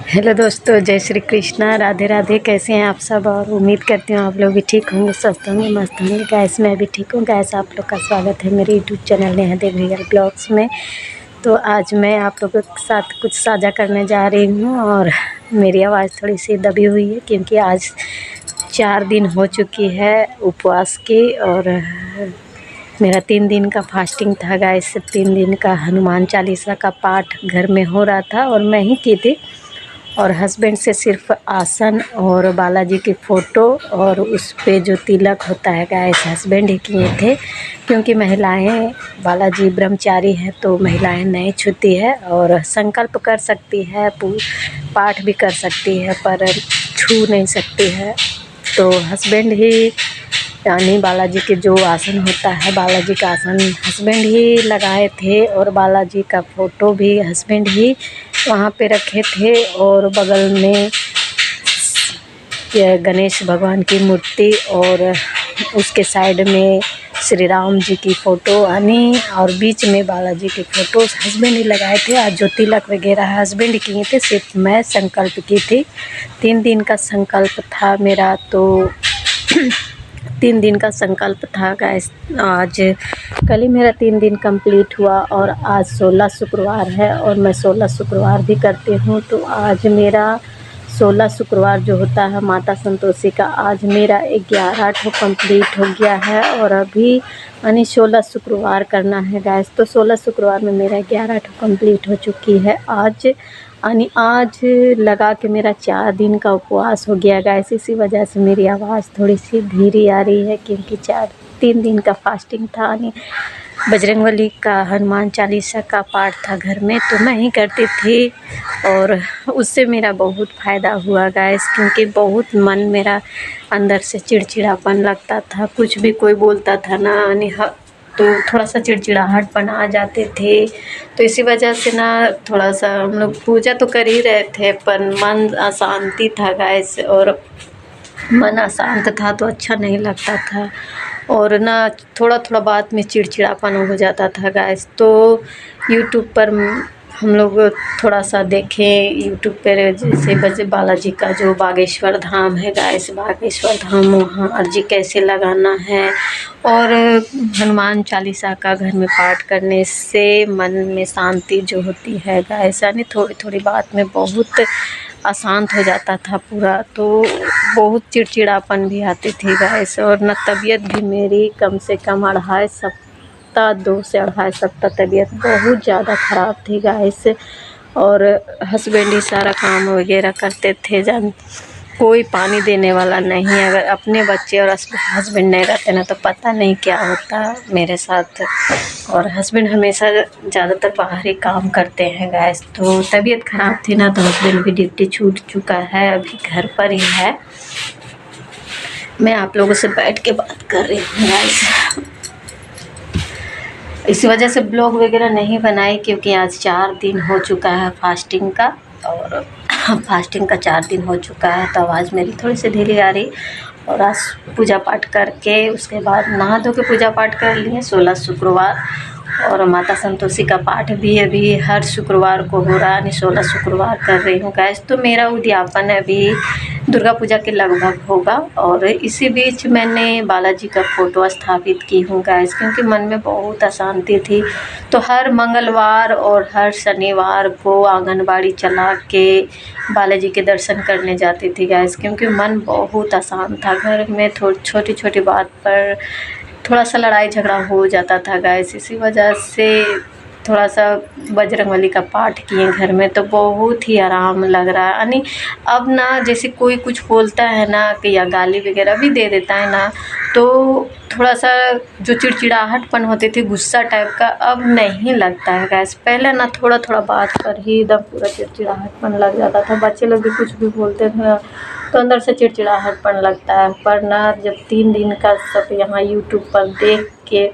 Hello दोस्तों, जय श्री कृष्णा, राधे राधे। कैसे हैं आप सब? और उम्मीद करती हूँ आप लोग भी ठीक होंगे, स्वस्थ होंगे, मस्त होंगे। गैस मैं भी ठीक हूँ। गैस आप लोग का स्वागत है मेरे यूट्यूब चैनल नेहा देवी रियल ब्लॉग्स में। तो आज मैं आप लोगों के साथ कुछ साझा करने जा रही हूँ और मेरी आवाज़ थोड़ी सी दबी हुई है क्योंकि आज 4 दिन हो चुकी है उपवास की और मेरा 3 दिन का फास्टिंग था गाइस। 3 दिन का हनुमान चालीसा का पाठ घर में हो रहा था और मैं ही की थी। और हस्बैंड से सिर्फ आसन और बालाजी की फ़ोटो और उस पे जो तिलक होता है गाइस हस्बैंड ही किए थे, क्योंकि महिलाएं बालाजी ब्रह्मचारी हैं तो महिलाएं नहीं छूती है और संकल्प कर सकती है, पाठ भी कर सकती है पर छू नहीं सकती है। तो हस्बैंड ही यानी बालाजी के जो आसन होता है, बालाजी का आसन हस्बैंड ही लगाए थे और बालाजी का फ़ोटो भी हस्बैंड ही वहाँ पे रखे थे और बगल में गणेश भगवान की मूर्ति और उसके साइड में श्री राम जी की फ़ोटो यानी और बीच में बालाजी की फ़ोटो हस्बैंड ही लगाए थे। आज जो तिलक वगैरह हस्बैंड किए थे, सिर्फ मैं संकल्प की थी। 3 दिन का संकल्प था मेरा, तो 3 दिन का संकल्प था गाइस। आज कल ही मेरा 3 दिन कंप्लीट हुआ और आज 16 शुक्रवार है और मैं 16 शुक्रवार भी करती हूँ। तो आज मेरा 16 शुक्रवार जो होता है माता संतोषी का, आज मेरा 11 ठो कंप्लीट हो गया है और अभी यानी 16 शुक्रवार करना है गाइस। तो 16 शुक्रवार में मेरा 11 ठो कंप्लीट हो चुकी है आज यानी आज लगा के मेरा 4 दिन का उपवास हो गया गाइस। इसी वजह से मेरी आवाज़ थोड़ी सी धीरे आ रही है क्योंकि 3 दिन का फास्टिंग था यानी बजरंगबली का हनुमान चालीसा का पाठ था घर में, तो मैं ही करती थी और उससे मेरा बहुत फ़ायदा हुआ गाइस। क्योंकि बहुत मन मेरा अंदर से चिड़चिड़ापन लगता था, कुछ भी कोई बोलता था ना यानी तो थोड़ा सा चिड़चिड़ाहटपन आ जाते थे। तो इसी वजह से ना थोड़ा सा हम लोग पूजा तो कर ही रहे थे पर मन अशांति था गाइस, और मन अशांत था तो अच्छा नहीं लगता था और ना थोड़ा थोड़ा बात में चिड़चिड़ापन हो जाता था गाइस। तो यूट्यूब पर हम लोग थोड़ा सा देखें, यूट्यूब पर जैसे बालाजी का जो बागेश्वर धाम है गाइस, बागेश्वर धाम वहाँ अर्जी कैसे लगाना है और हनुमान चालीसा का घर में पाठ करने से मन में शांति जो होती है गाइस, यानी थोड़ी थोड़ी बात में बहुत अशांत हो जाता था पूरा। तो बहुत चिड़चिड़ापन भी आती थी गाइस और न तबीयत भी मेरी कम से कम 2 से 2.5 सप्ताह तबीयत बहुत ज़्यादा ख़राब थी गाइस। और हस्बैंड ही सारा काम वगैरह करते थे, जान कोई पानी देने वाला नहीं। अगर अपने बच्चे और हस्बैंड नहीं रहते ना तो पता नहीं क्या होता मेरे साथ। और हस्बैंड हमेशा ज़्यादातर बाहर ही काम करते हैं गाइस। तो तबीयत ख़राब थी ना तो हस्बैंड भी ड्यूटी छूट चुका है, अभी घर पर ही है। मैं आप लोगों से बैठ के बात कर रही हूँ गाइस, इसी वजह से ब्लॉग वगैरह नहीं बनाई क्योंकि आज 4 दिन हो चुका है फास्टिंग का और फास्टिंग का 4 दिन हो चुका है तो आवाज़ मेरी थोड़ी सी धीरे आ रही। और आज पूजा पाठ करके उसके बाद नहा धो के पूजा पाठ कर लिए 16 शुक्रवार, और माता संतोषी का पाठ भी अभी हर शुक्रवार को हो रहा है, यानी 16 शुक्रवार कर रही हूँ गैस। तो मेरा उद्यापन अभी दुर्गा पूजा के लगभग होगा और इसी बीच मैंने बालाजी का फ़ोटो स्थापित की हूँ गैस, क्योंकि मन में बहुत अशांति थी। तो हर मंगलवार और हर शनिवार को आंगनबाड़ी चला के बालाजी के दर्शन करने जाती थी गैस, क्योंकि मन बहुत अशांत था। घर में छोटी छोटी बात पर थोड़ा सा लड़ाई झगड़ा हो जाता था गैस। इसी वजह से थोड़ा सा बजरंगबली का पाठ किए घर में तो बहुत ही आराम लग रहा है। यानी अब ना जैसे कोई कुछ बोलता है ना कि या गाली वगैरह भी दे देता है ना, तो थोड़ा सा जो चिड़चिड़ाहटपन होती थी, गुस्सा टाइप का, अब नहीं लगता है गैस। पहले ना थोड़ा थोड़ा बात पर ही एकदम पूरा चिड़चिड़ाहटपन लग जाता था। बच्चे लोग भी कुछ भी बोलते थे तो अंदर से चिड़चिड़ाहटपन लगता है। पर ना जब 3 दिन का सब यहाँ यूट्यूब पर देख के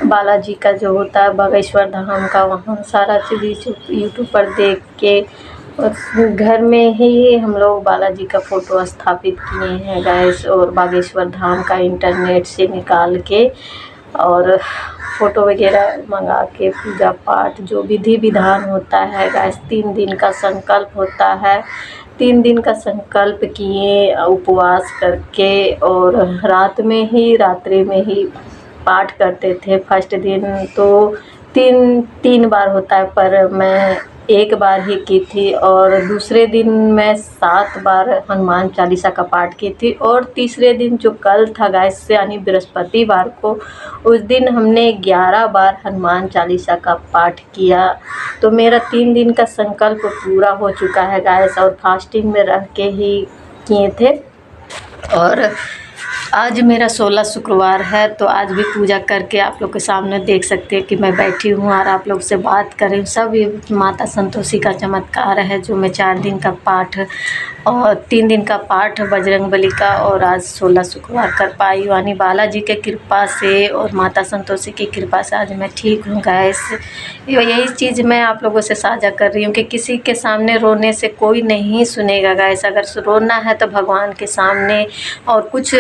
बालाजी का जो होता है बागेश्वर धाम का, वहाँ सारा चीज़ यूट्यूब पर देख के और घर में ही हम लोग बालाजी का फ़ोटो स्थापित किए हैं गैस, और बागेश्वर धाम का इंटरनेट से निकाल के और फ़ोटो वगैरह मंगा के पूजा पाठ जो विधि विधान होता है गाइस, 3 दिन का संकल्प होता है। 3 दिन का संकल्प किए उपवास करके, और रात में ही रात्रि में ही पाठ करते थे। फर्स्ट दिन तो 3 बार होता है, पर मैं 1 बार ही की थी, और दूसरे दिन मैं 7 बार हनुमान चालीसा का पाठ की थी, और तीसरे दिन जो कल था गाइस यानी बृहस्पतिवार को, उस दिन हमने 11 बार हनुमान चालीसा का पाठ किया। तो मेरा 3 दिन का संकल्प पूरा हो चुका है गाइस, और फास्टिंग में रह के ही किए थे। और आज मेरा 16 शुक्रवार है, तो आज भी पूजा करके आप लोग के सामने देख सकते हैं कि मैं बैठी हूँ और आप लोग से बात कर रही हूँ। सब ये माता संतोषी का चमत्कार है, जो मैं 4 दिन का पाठ और 3 दिन का पाठ बजरंगबली का और आज 16 शुक्रवार कर पाई हूँ, यानी बालाजी के कृपा से और माता संतोषी की कृपा से आज मैं ठीक हूँ गाइस। यही चीज़ मैं आप लोगों से साझा कर रही हूँ कि किसी के सामने रोने से कोई नहीं सुनेगा गाइस। अगर रोना है तो भगवान के सामने, और कुछ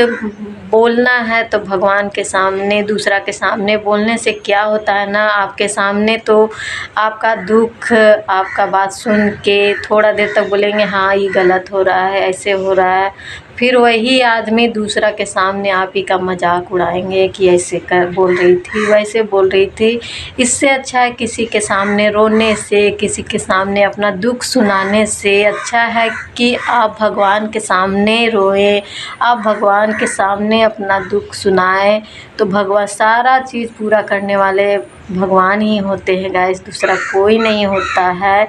बोलना है तो भगवान के सामने। दूसरा के सामने बोलने से क्या होता है ना, आपके सामने तो आपका दुख, आपका बात सुन के थोड़ा देर तक बोलेंगे हाँ ये गलत हो रहा है, ऐसे हो रहा है, फिर वही आदमी दूसरा के सामने आप ही का मजाक उड़ाएंगे कि ऐसे कर बोल रही थी, वैसे बोल रही थी। इससे अच्छा है किसी के सामने रोने से, किसी के सामने अपना दुख सुनाने से अच्छा है कि आप भगवान के सामने रोएं, आप भगवान के सामने अपना दुख सुनाएं। तो भगवान सारा चीज़ पूरा करने वाले भगवान ही होते हैं गाइस, दूसरा कोई नहीं होता है।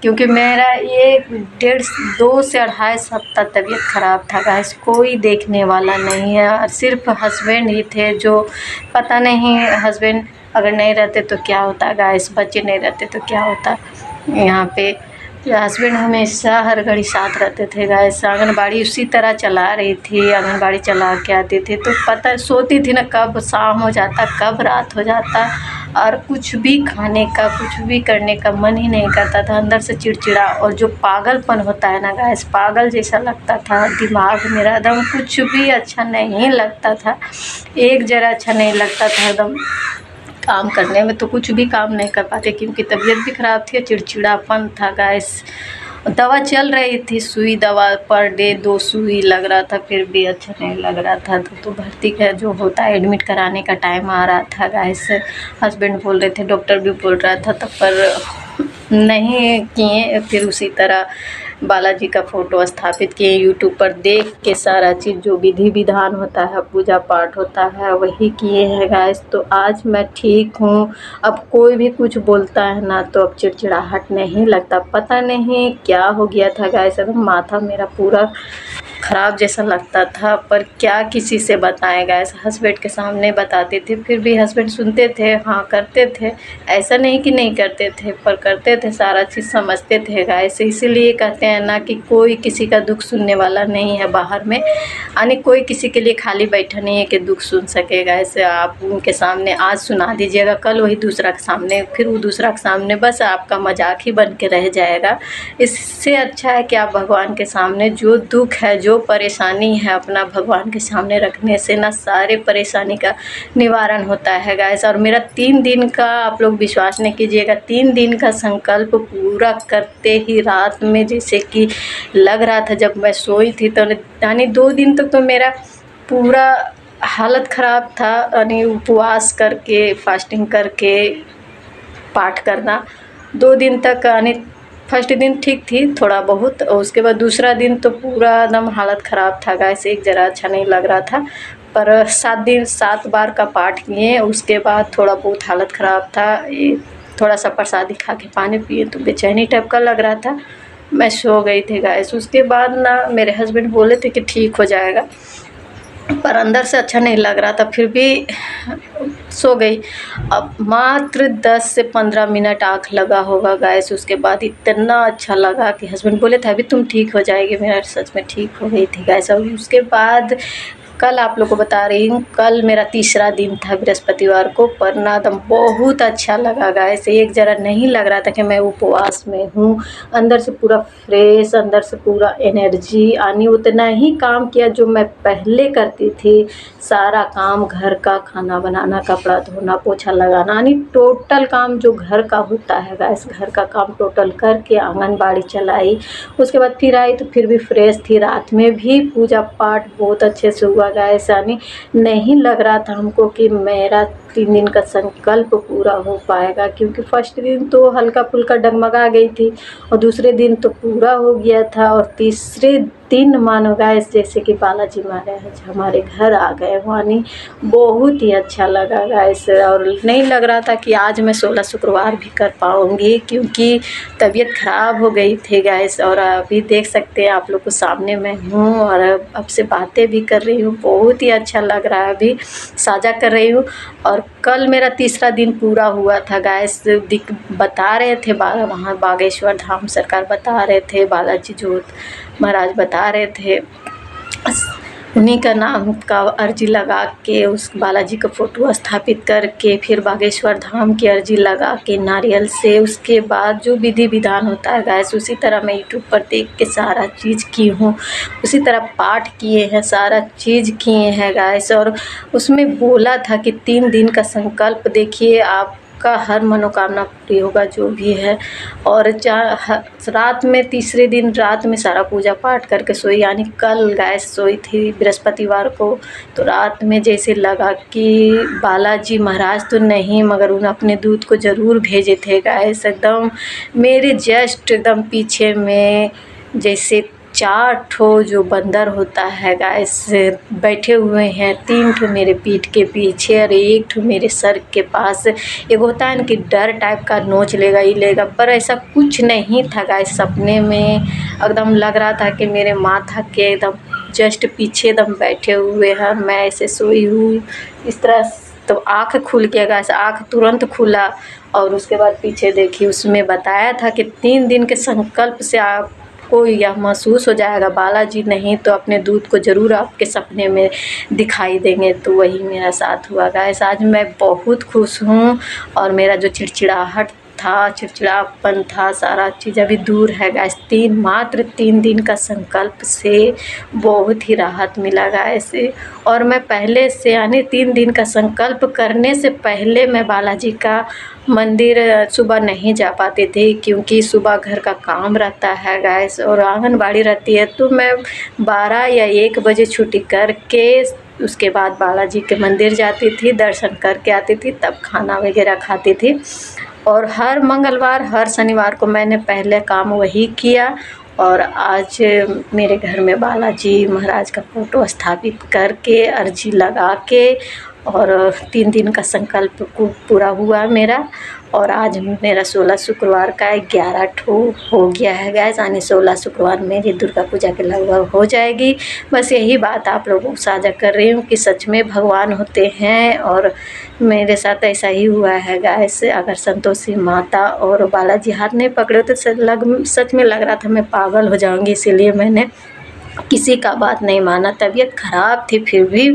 क्योंकि मेरा ये 2 से 2.5 हफ्ता तबीयत ख़राब था गाइस, कोई देखने वाला नहीं है, और सिर्फ हस्बैंड ही थे जो, पता नहीं हस्बैंड अगर नहीं रहते तो क्या होता गाइस, बच्चे नहीं रहते तो क्या होता। यहाँ पे हस्बैंड हमेशा हर घड़ी साथ रहते थे गाइस। आंगनबाड़ी उसी तरह चला रही थी, आंगनबाड़ी चला के आते थे, तो पता सोती थी ना कब शाम हो जाता, कब रात हो जाता, और कुछ भी खाने का, कुछ भी करने का मन ही नहीं करता था, अंदर से चिड़चिड़ा। और जो पागलपन होता है ना गाइस, पागल जैसा लगता था, दिमाग मेरा एकदम कुछ भी अच्छा नहीं लगता था, एक जरा अच्छा नहीं लगता था एकदम। काम करने में तो कुछ भी काम नहीं कर पाते, क्योंकि तबीयत भी ख़राब थी, चिड़चिड़ापन था गाइस। दवा चल रही थी, सुई दवा पर डे 2 सुई लग रहा था, फिर भी अच्छा नहीं लग रहा था। तो भर्ती का जो होता है एडमिट कराने का टाइम आ रहा था गाइस, हस्बैंड बोल रहे थे, डॉक्टर भी बोल रहा था, तब पर नहीं किए। फिर उसी तरह बालाजी का फ़ोटो स्थापित किए, यूट्यूब पर देख के सारा चीज़ जो विधि विधान होता है, पूजा पाठ होता है, वही किए हैं गाइस। तो आज मैं ठीक हूँ। अब कोई भी कुछ बोलता है ना तो अब चिड़चिड़ाहट नहीं लगता, पता नहीं क्या हो गया था गाइस, अब माथा मेरा पूरा ख़राब जैसा लगता था, पर क्या किसी से बताएं गाइस। हस्बैंड के सामने बताते थे, फिर भी हस्बैंड सुनते थे, हाँ करते थे, ऐसा नहीं कि नहीं करते थे, पर करते थे, सारा चीज़ समझते थे गाइस। इसीलिए कहते हैं ना कि कोई किसी का दुख सुनने वाला नहीं है बाहर में, यानी कोई किसी के लिए खाली बैठा नहीं है कि दुख सुन सकेगा। ऐसे आप उनके सामने आज सुना दीजिएगा, कल वही दूसरा के सामने, फिर वो दूसरा के सामने, बस आपका मजाक ही बन के रह जाएगा। इससे अच्छा है कि आप भगवान के सामने जो दुख है, जो परेशानी है, अपना भगवान के सामने रखने से ना सारे परेशानी का निवारण होता है गाइस। और मेरा 3 दिन का, आप लोग विश्वास नहीं कीजिएगा, 3 दिन का संकल्प पूरा करते ही रात में जैसे कि लग रहा था, जब मैं सोई थी तो यानी 2 दिन तक तो मेरा पूरा हालत ख़राब था, यानी उपवास करके, फास्टिंग करके पाठ करना 2 दिन तक, यानी फर्स्ट दिन ठीक थी थोड़ा बहुत, और उसके बाद दूसरा दिन तो पूरा एकदम हालत ख़राब था गाइस, एक ज़रा अच्छा नहीं लग रहा था। पर 7 बार का पाठ किए, उसके बाद थोड़ा बहुत हालत ख़राब था, थोड़ा सा प्रसादी खा के पानी पिए तो बेचैनी टाइप का लग रहा था, मैं सो गई थी गाइस। उसके बाद ना मेरे हस्बैंड बोले थे कि ठीक हो जाएगा, पर अंदर से अच्छा नहीं लग रहा था, फिर भी सो गई। अब मात्र 10 से 15 मिनट आँख लगा होगा गाइस, उसके बाद इतना अच्छा लगा कि हस्बैंड बोले थे अभी तुम ठीक हो जाएगी, मेरा सच में ठीक हो गई थी गाइस। और उसके बाद कल आप लोग को बता रही हूँ, कल मेरा तीसरा दिन था बृहस्पतिवार को, पर ना एकदम बहुत अच्छा लगा गाइस। एक जरा नहीं लग रहा था कि मैं उपवास में हूँ। अंदर से पूरा फ्रेश, अंदर से पूरा एनर्जी आनी। उतना ही काम किया जो मैं पहले करती थी, सारा काम घर का, खाना बनाना, कपड़ा धोना, पोछा लगाना, यानी टोटल काम जो घर का होता है गाइस, घर का काम टोटल करके आंगनबाड़ी चलाई। उसके बाद फिर आई तो फिर भी फ्रेश थी। रात में भी पूजा पाठ बहुत अच्छे से हुआ गाइस, यानी नहीं लग रहा था हमको कि मेरा 3 दिन का संकल्प पूरा हो पाएगा, क्योंकि फर्स्ट दिन तो हल्का फुल्का डगमगा गई थी और दूसरे दिन तो पूरा हो गया था, और तीसरे दिन मानो गाइस जैसे कि बालाजी महाराज हमारे घर आ गए, यानी बहुत ही अच्छा लगा गाइस। और नहीं लग रहा था कि आज मैं 16 शुक्रवार भी कर पाऊँगी, क्योंकि तबीयत ख़राब हो गई थी गाइस। और अभी देख सकते हैं आप लोग को सामने मैं हूँ और अब से बातें भी कर रही हूँ। बहुत ही अच्छा लग रहा है, अभी साझा कर रही हूँ। और कल मेरा तीसरा दिन पूरा हुआ था गाइस। बता रहे थे वहाँ बागेश्वर धाम सरकार बता रहे थे, बालाजी जोत महाराज बता रहे थे, उन्हीं का नाम का अर्जी लगा के उस बालाजी का फ़ोटो स्थापित करके फिर बागेश्वर धाम की अर्जी लगा के नारियल से, उसके बाद जो विधि विधान होता है गाइस, उसी तरह मैं यूट्यूब पर देख के सारा चीज़ की हूँ, उसी तरह पाठ किए हैं, सारा चीज़ किए हैं गाइस। और उसमें बोला था कि 3 दिन का संकल्प देखिए, आपका हर मनोकामना पूरी होगा जो भी है। और रात में तीसरे दिन रात में सारा पूजा पाठ करके सोई, यानी कल गाइस सोई थी बृहस्पतिवार को। तो रात में जैसे लगा कि बालाजी महाराज तो नहीं, मगर उन्हें अपने दूत को ज़रूर भेजे थे गाइस। एकदम मेरे जस्ट एकदम पीछे में जैसे 4 ठो जो बंदर होता है गाइस बैठे हुए हैं, 3 ठो मेरे पीठ के पीछे और 1 ठो मेरे सर के पास। एक होता है ना कि डर टाइप का, नोच लेगा ही लेगा, पर ऐसा कुछ नहीं था गाइस। सपने में एकदम लग रहा था कि मेरे माथा के एकदम जस्ट पीछे एकदम बैठे हुए हैं, मैं ऐसे सोई हूँ इस तरह। तो आँख खुल गया गाइस, आँख तुरंत खुला और उसके बाद पीछे देखी, उसमें बताया था कि 3 दिन के संकल्प से आपको यह महसूस हो जाएगा, बालाजी नहीं तो अपने दूत को ज़रूर आपके सपने में दिखाई देंगे। तो वही मेरा साथ हुआ गाइस। आज मैं बहुत खुश हूँ और मेरा जो चिड़चिड़ाहट था, चिड़चिड़ापन था, सारा चीज़ अभी दूर है गाइस। मात्र 3 दिन का संकल्प से बहुत ही राहत मिला गाइस। और मैं पहले से यानी 3 दिन का संकल्प करने से पहले मैं बालाजी का मंदिर सुबह नहीं जा पाती थी, क्योंकि सुबह घर का काम रहता है गाइस और आंगनबाड़ी रहती है। तो मैं 12 या 1 बजे छुट्टी करके उसके बाद बालाजी के मंदिर जाती थी, दर्शन करके आती थी, तब खाना वगैरह खाती थी। और हर मंगलवार, हर शनिवार को मैंने पहले काम वही किया। और आज मेरे घर में बालाजी महाराज का फ़ोटो स्थापित करके अर्जी लगा के और 3 दिन का संकल्प को पूरा हुआ मेरा। और आज मेरा 16 शुक्रवार का 11 ठो हो गया है गाइस, यानी 16 शुक्रवार मेरी दुर्गा पूजा के लगभग हो जाएगी। बस यही बात आप लोगों को साझा कर रही हूँ कि सच में भगवान होते हैं और मेरे साथ ऐसा ही हुआ है गाइस। अगर संतोषी माता और बालाजी हाथ नहीं पकड़े तो सच में लग रहा था मैं पागल हो जाऊँगी, इसीलिए मैंने किसी का बात नहीं माना। तबीयत ख़राब थी फिर भी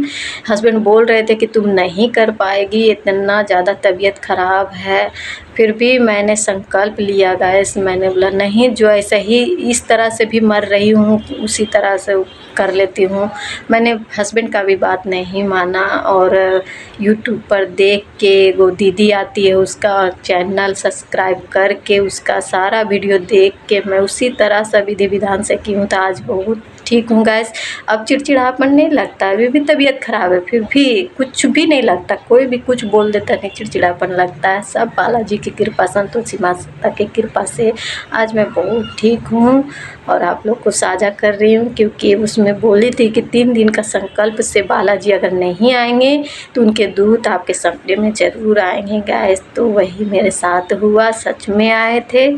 हस्बैंड बोल रहे थे कि तुम नहीं कर पाएगी, इतना ज़्यादा तबीयत ख़राब है, फिर भी मैंने संकल्प लिया गाइस। मैंने बोला नहीं, जो ऐसा ही इस तरह से भी मर रही हूँ उसी तरह से कर लेती हूँ। मैंने हस्बैंड का भी बात नहीं माना और यूट्यूब पर देख के वो दीदी आती है उसका चैनल सब्सक्राइब करके उसका सारा वीडियो देख के मैं उसी तरह से विधि विधान से की हूँ। तो आज बहुत ठीक हूँ गाइस। अब चिड़चिड़ापन नहीं लगता, अभी भी तबीयत ख़राब है फिर भी कुछ भी नहीं लगता, कोई भी कुछ बोल देता नहीं चिड़चिड़ापन लगता है। सब बालाजी की कृपा, संतोषी माता की कृपा से आज मैं बहुत ठीक हूँ और आप लोग को साझा कर रही हूँ, क्योंकि उसमें बोली थी कि 3 दिन का संकल्प से बालाजी अगर नहीं आएंगे तो उनके दूत आपके सपने में ज़रूर आएंगे गाइस। तो वही मेरे साथ हुआ, सच में आए थे।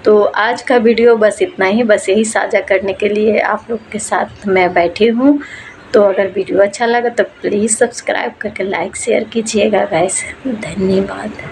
तो आज का वीडियो बस इतना ही, बस यही साझा करने के लिए आप लोग के साथ मैं बैठी हूँ। तो अगर वीडियो अच्छा लगा तो प्लीज़ सब्सक्राइब करके लाइक शेयर कीजिएगा गाइस। धन्यवाद।